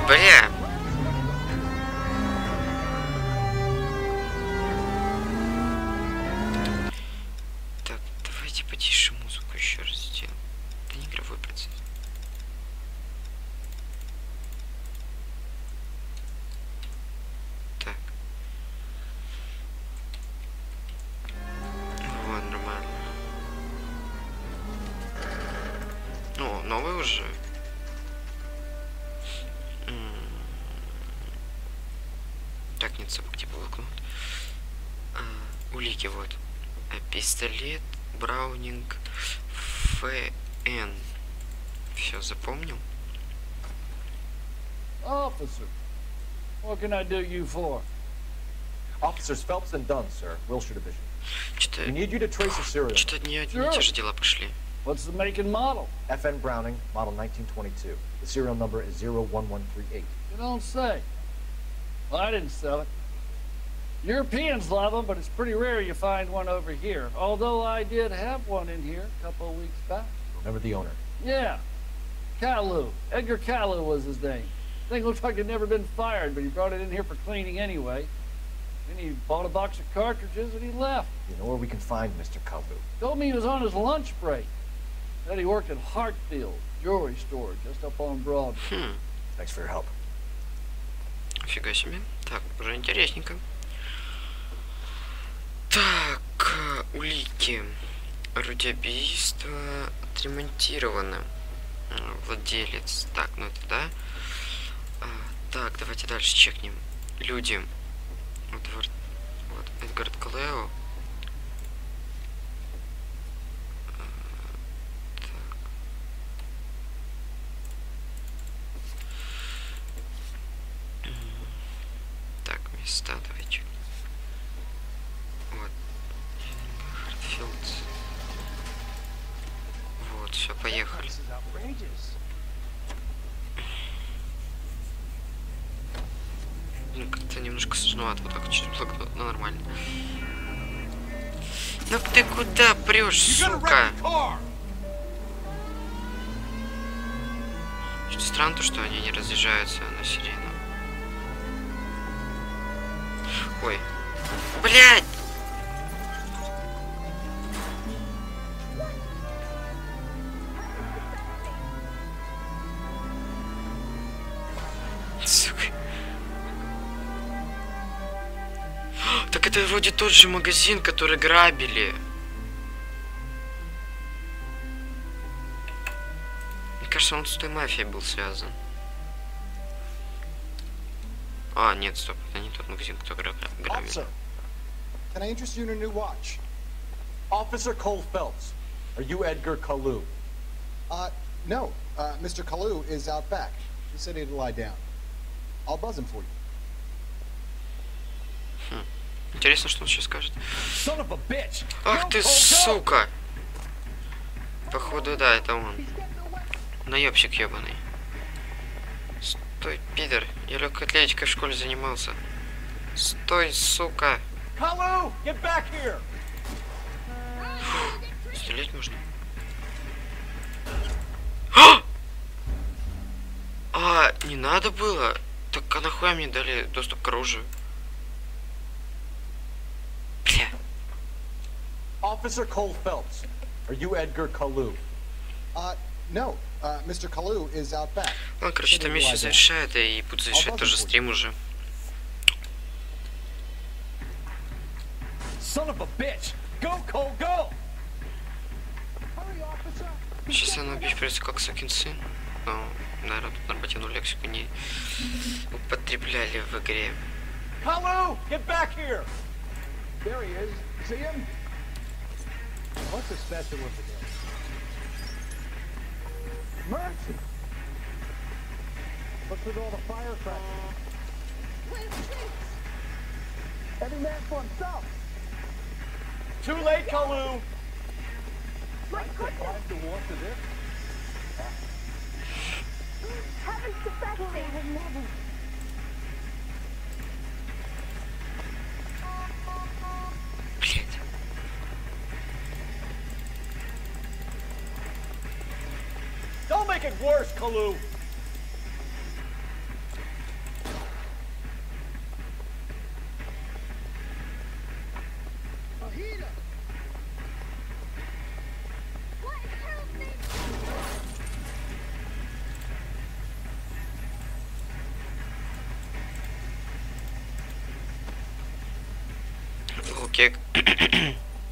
Speaker 1: Бля. Так, давайте потише музыку еще раз сделаем. Это не игровой процесс. Так. Вот, нормально. Ну, новый уже. Так, нет, забыл, где был блокнот. Улики, вот. Пистолет, Браунинг, ФН. Все, запомнил?
Speaker 17: Officer, what can I do you for?
Speaker 4: Officers Phelps and Dunn, sir. Wilshire Division.
Speaker 1: Что-то...
Speaker 4: We need you to trace a serial.
Speaker 1: Что-то не те же дела пошли.
Speaker 17: What's the make and model?
Speaker 4: FN Browning, model 1922. The serial number is 01138.
Speaker 17: You don't say. Well, I didn't sell it. Europeans love them, but it's pretty rare you find one over here. Although I did have one in here a couple of weeks back.
Speaker 4: Remember the owner?
Speaker 17: Yeah. Kalu. Edgar Kalu was his name. Thing looked like he'd never been fired, but he brought it in here for cleaning anyway. Then he bought a box of cartridges and he left.
Speaker 4: You know where we can find Mr. Kalu?
Speaker 17: Told me he was on his lunch break. Said he worked at Hartfield jewelry store just up on Broadway.
Speaker 4: Thanks for your help.
Speaker 1: Фига себе. Так, уже интересненько. Так, улики. Орудие убийства отремонтировано. Владелец. Так, ну это да. Так, давайте дальше чекнем. Люди. Вот Эдгард Клео. Так, места давайте. Вот. Хартфилд. Вот, все, поехали. Как-то немножко сложновато вот так вот через блокнот, но нормально. Ну ты куда прешь, сука? Что странно, то, что они не разъезжаются на сирену. Ой. Блядь! Сука. Так это вроде тот же магазин, который грабили. Мне кажется, он с той мафией был связан. А, нет, стоп, это не тот магазин, который грабили.
Speaker 4: Can I interest you in a new watch? Officer Cole Phelps, are you Edgar Kalu?
Speaker 18: No. Mr. Kalu is out back. He said he'd lie down. I'll buzz him for you.
Speaker 1: Интересно, что он сейчас скажет.
Speaker 7: Son of a bitch.
Speaker 1: Ах ты, сука! Походу, да, это он. Наебщик ебаный. Стой, пидор. Я легкой атлетикой в школе занимался. Стой, сука!
Speaker 7: Kalu, get back here.
Speaker 1: Стрелять можно? А, не надо было. Так а нахуй мне дали доступ к оружию? Бля.
Speaker 4: Officer Cole Phelps, are you Edgar Kalu?
Speaker 18: No. Mr. Kalu is out back.
Speaker 1: Ладно, короче, там еще завершает, и буду завершать тоже стрим уже.
Speaker 7: Son of a bitch. Go, Cole, go.
Speaker 1: Сейчас она убить придется как сукин сын. Но, наверное, тут нормативную лексику не употребляли в игре.
Speaker 7: Kalu, get back here. There he is. See him?
Speaker 17: What's so special with the day?
Speaker 14: Mercy! What's with all the firecrackers? Every man for himself.
Speaker 6: Too late, Kalu!
Speaker 14: My goodness! The war to this?
Speaker 15: Heavens to Betsy! Never.
Speaker 6: Don't make it worse, Kalu!
Speaker 1: Okay.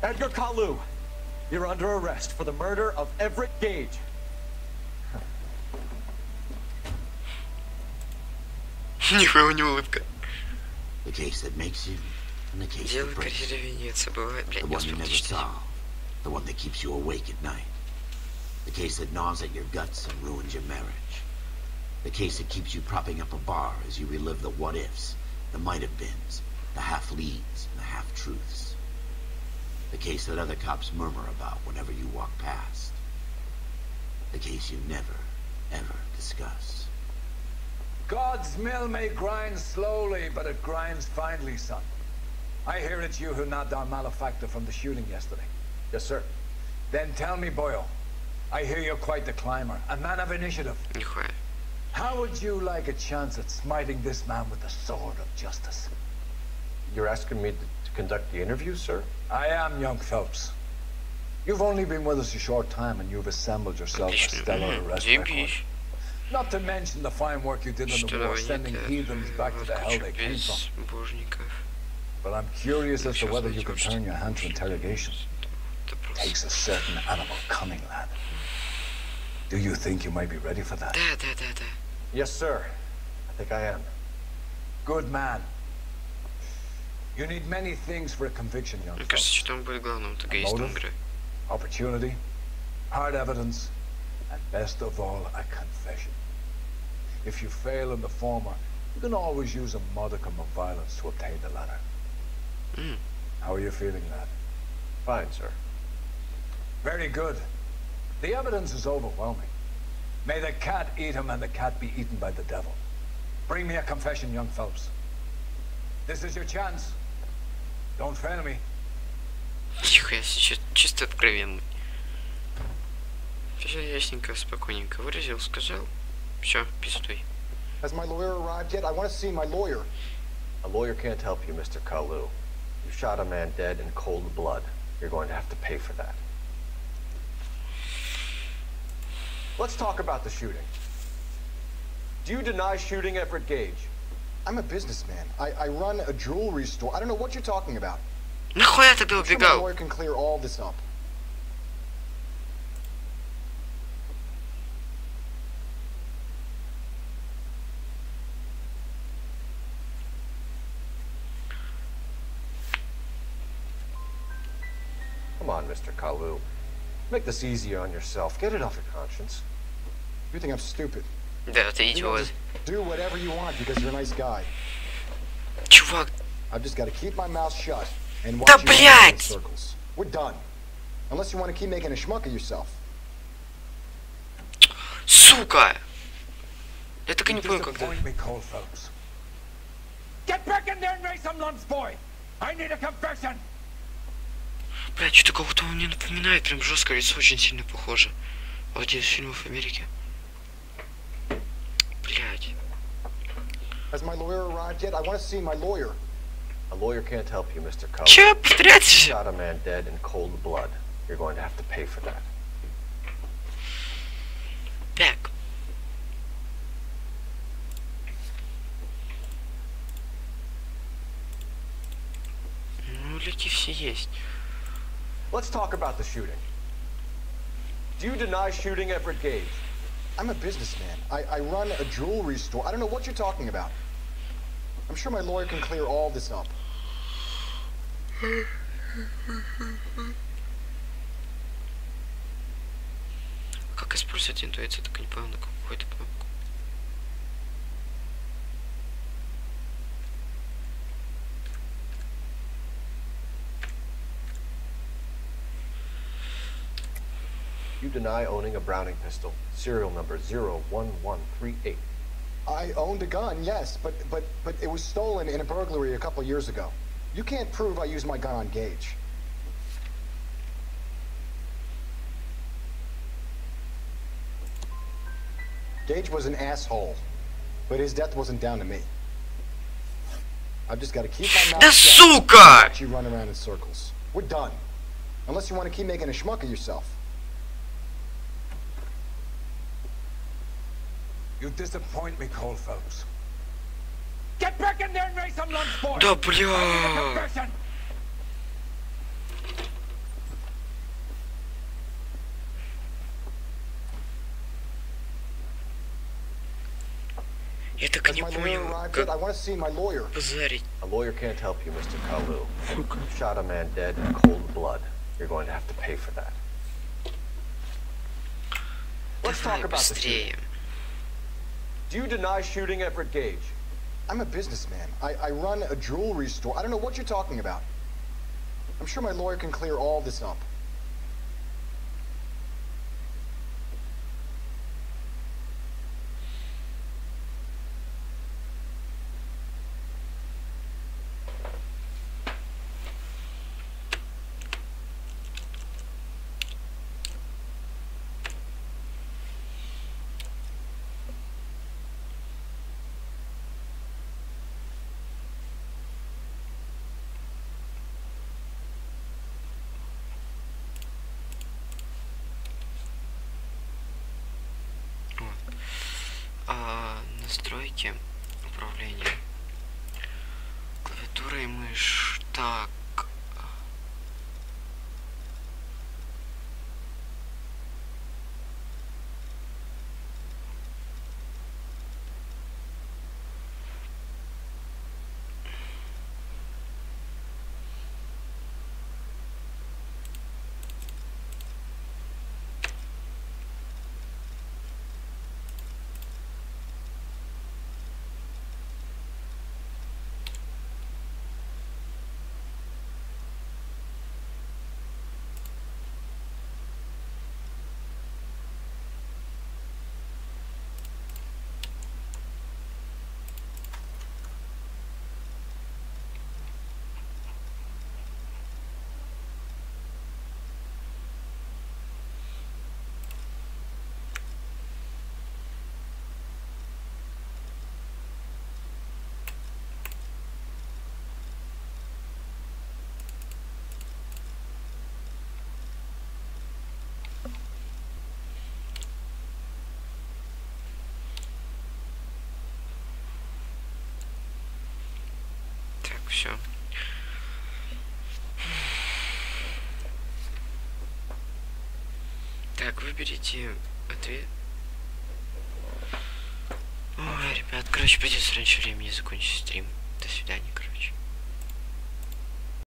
Speaker 4: Edgar Kalu, you're under arrest for the murder of Everett Gage.
Speaker 1: Нихуя у него улыбка.
Speaker 11: The case that makes you, and the case
Speaker 1: Дело
Speaker 11: that breaks you.
Speaker 1: деревенеца бывает, блядь,
Speaker 11: The
Speaker 1: не
Speaker 11: one you
Speaker 1: успел
Speaker 11: never
Speaker 1: дочитать.
Speaker 11: saw. The one that keeps you awake at night. The case that gnaws at your guts and ruins your marriage. The case that keeps you propping up a bar as you relive the what-ifs, the might-have-beens, the half-leads, and the half-truths. The case that other cops murmur about whenever you walk past. The case you never, ever discuss.
Speaker 19: God's mill may grind slowly, but it grinds finely, son. I hear it's you who nabbed our malefactor from the shooting yesterday.
Speaker 4: Yes, sir.
Speaker 19: Then tell me, Boyle, I hear you're quite the climber, a man of initiative.
Speaker 1: Нихуя.
Speaker 19: How would you like a chance at smiting this man with the sword of justice?
Speaker 4: You're asking me to conduct the interview, sir?
Speaker 19: I am, young Phelps. You've only been with us a short time and you've assembled yourself a stellar arrest record. Not to mention the fine work you did in the war, sending heathens back to the hell they came from. But I'm curious as to whether you can turn your hand to interrogation. It takes a certain animal cunning, lad. Do you think you might be ready for that?
Speaker 1: Да.
Speaker 4: Yes, sir. I think I am.
Speaker 19: Good man. You need many things for a conviction, young
Speaker 1: Мне кажется, что он будет главным антагонистом игры.
Speaker 19: Opportunity, hard evidence, and best of all, a confession. If you fail in the former, you can always use a modicum of violence to obtain the latter. How are you feeling, lad?
Speaker 4: Fine, sir.
Speaker 19: Very good. The evidence is overwhelming. May the cat eat him and the cat be eaten by the devil. Bring me a confession, young Phelps. This is your chance. Don't fail me.
Speaker 1: Нихуя себе, чисто откровенный. Все ясненько, спокойненько выразил, сказал. Все, пиздуй.
Speaker 18: Has my lawyer arrived yet? I want to see my lawyer.
Speaker 4: A lawyer can't help you, Mr. Kalu. You shot a man dead in cold blood. You're going to have to pay for that. Let's talk about the shooting. Do you deny shooting Everett Gage?
Speaker 18: I'm a businessman. I run a jewelry store. I don't know what you're talking about.
Speaker 1: Нахуя ты
Speaker 18: I'm sure my lawyer can clear all this up.
Speaker 4: Come on, Mr. Kalu. Make this easier on yourself. Get it off your conscience.
Speaker 18: You think I'm stupid?
Speaker 1: Да, ты
Speaker 18: You know,
Speaker 1: идиот.
Speaker 18: just do whatever you want because you're a nice guy.
Speaker 1: Чувак.
Speaker 18: I've just got to keep my mouth shut and watch
Speaker 1: Да
Speaker 18: you run in
Speaker 1: блять!
Speaker 18: circles. We're done. Unless you want to keep making a schmuck of yourself.
Speaker 1: Сука! Я так и не понял, когда...
Speaker 19: Me, Cole Phelps. Get back in there and raise some lumps, boy! I need a confession!
Speaker 1: Блядь, что-то кого-то он мне напоминает, прям жестко, лицо очень сильно похоже. Вот из фильмов Америки. Блядь.
Speaker 18: Has my lawyer arrived yet? I want to see my lawyer.
Speaker 4: A lawyer can't help you, Mr. Kalu.
Speaker 1: Чё, повторяйте?
Speaker 4: You shot a man dead in cold blood. You're going to have to pay for that.
Speaker 1: Так. Ну, улики все есть.
Speaker 4: Let's talk about the shooting. Do you deny shooting Everett Gage?
Speaker 18: I'm a businessman. I run a jewelry store. I don't know what you're talking about. I'm sure my lawyer can clear all this up.
Speaker 1: как использовать интуицию, так и не понял, на какую-то кнопку.
Speaker 4: You deny owning a Browning pistol, serial number 01138.
Speaker 18: I owned a gun, yes, but it was stolen in a burglary a couple years ago. You can't prove I used my gun on Gage. Gage was an asshole, but his death wasn't down to me. I've just got to keep my mouth shut and watch you run around in circles. We're done. Unless you want to keep making a schmuck of yourself.
Speaker 19: You disappoint me, Cole Phelps.
Speaker 14: Get back in there and make some lunch, boys!
Speaker 1: Да, бля! Я так не понял, как позарить.
Speaker 4: A lawyer can't help you, Mr. Kalu. You shot a man dead in cold blood. You're going to have to pay for that. Let's talk about the shooting. Do you deny shooting Everett Gage?
Speaker 18: I'm a businessman. I run a jewelry store. I don't know what you're talking about. I'm sure my lawyer can clear all this up.
Speaker 1: Настройки управления клавиатура и мышь. Так. Все. Так, выберите ответ. Ой, ребят, короче, придется раньше времени закончить стрим. До свидания, короче.